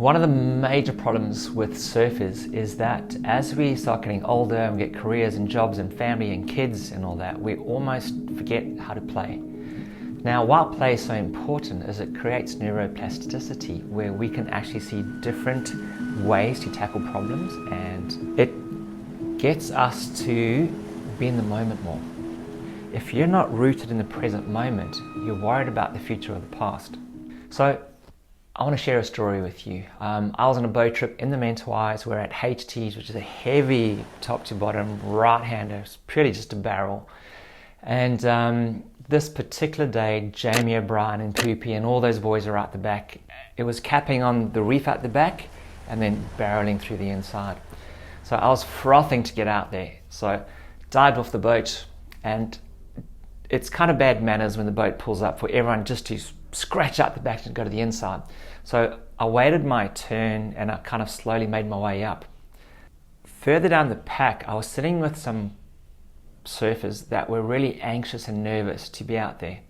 One of the major problems with surfers is that as we start getting older and we get careers and jobs and family and kids and all that, we almost forget how to play. Now, why play is so important is it creates neuroplasticity, where we can actually see different ways to tackle problems, and it gets us to be in the moment more. If you're not rooted in the present moment, you're worried about the future or the past. So I want to share a story with you. I was on a boat trip in the Mentawais. We're at HT's, which is a heavy top to bottom right-hander. It's purely just a barrel. And this particular day, Jamie O'Brien and Poopy and all those boys are out the back. It was capping on the reef at the back and then barreling through the inside. So I was frothing to get out there. So dived off the boat, and it's kind of bad manners when the boat pulls up for everyone just to scratch out the back and go to the inside. So I waited my turn and I kind of slowly made my way up. Further down the pack, I was sitting with some surfers that were really anxious and nervous to be out there.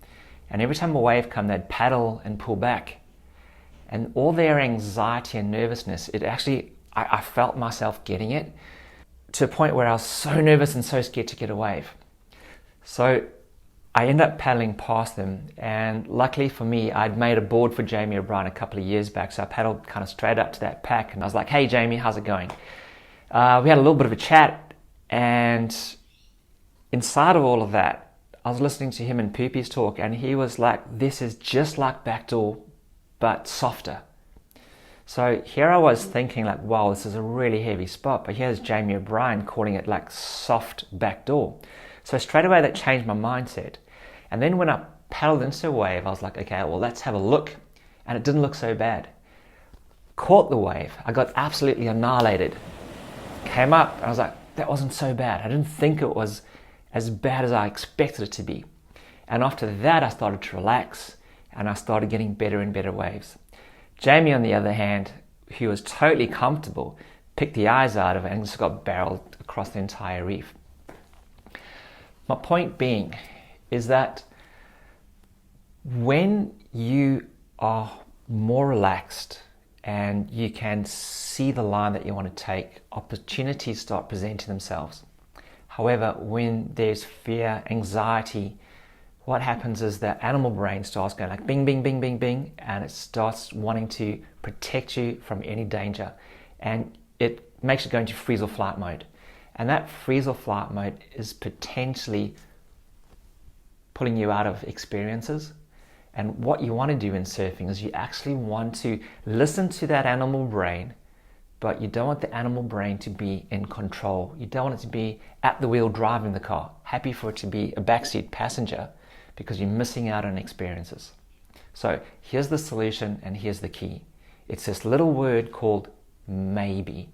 And every time a wave came, they'd paddle and pull back. And all their anxiety and nervousness, I felt myself getting it to a point where I was so nervous and so scared to get a wave. So I ended up paddling past them, and luckily for me, I'd made a board for Jamie O'Brien a couple of years back, so I paddled kind of straight up to that pack, and I was like, "Hey Jamie, how's it going?" We had a little bit of a chat, and inside of all of that, I was listening to him and Poopy's talk, and he was like, "This is just like backdoor, but softer." So here I was thinking like, wow, this is a really heavy spot, but here's Jamie O'Brien calling it like soft backdoor. So straight away that changed my mindset. And then when I paddled into a wave, I was like, okay, well, let's have a look. And it didn't look so bad. Caught the wave. I got absolutely annihilated. Came up and I was like, that wasn't so bad. I didn't think it was as bad as I expected it to be. And after that, I started to relax and I started getting better and better waves. Jamie, on the other hand, who was totally comfortable, picked the eyes out of it and just got barreled across the entire reef. My point being is that when you are more relaxed and you can see the line that you want to take, opportunities start presenting themselves. However, when there's fear, anxiety, what happens is that animal brain starts going like bing, bing, bing, bing, bing, and it starts wanting to protect you from any danger. And it makes you go into freeze or flight mode. And that freeze or flight mode is potentially pulling you out of experiences. And what you want to do in surfing is you actually want to listen to that animal brain, but you don't want the animal brain to be in control. You don't want it to be at the wheel driving the car, happy for it to be a backseat passenger, because you're missing out on experiences. So here's the solution and here's the key. It's this little word called maybe.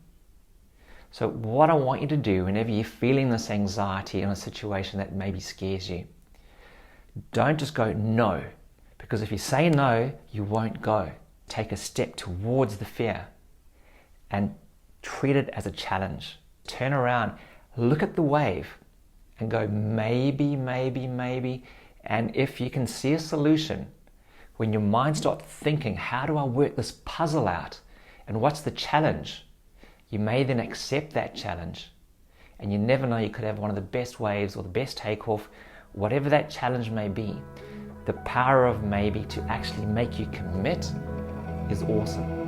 So what I want you to do whenever you're feeling this anxiety in a situation that maybe scares you, don't just go no, because if you say no, you won't go. Take a step towards the fear and treat it as a challenge. Turn around, look at the wave and go maybe, maybe, maybe. And if you can see a solution, when your mind starts thinking, how do I work this puzzle out? And what's the challenge? You may then accept that challenge, and you never know, you could have one of the best waves or the best takeoff, whatever that challenge may be. The power of maybe to actually make you commit is awesome.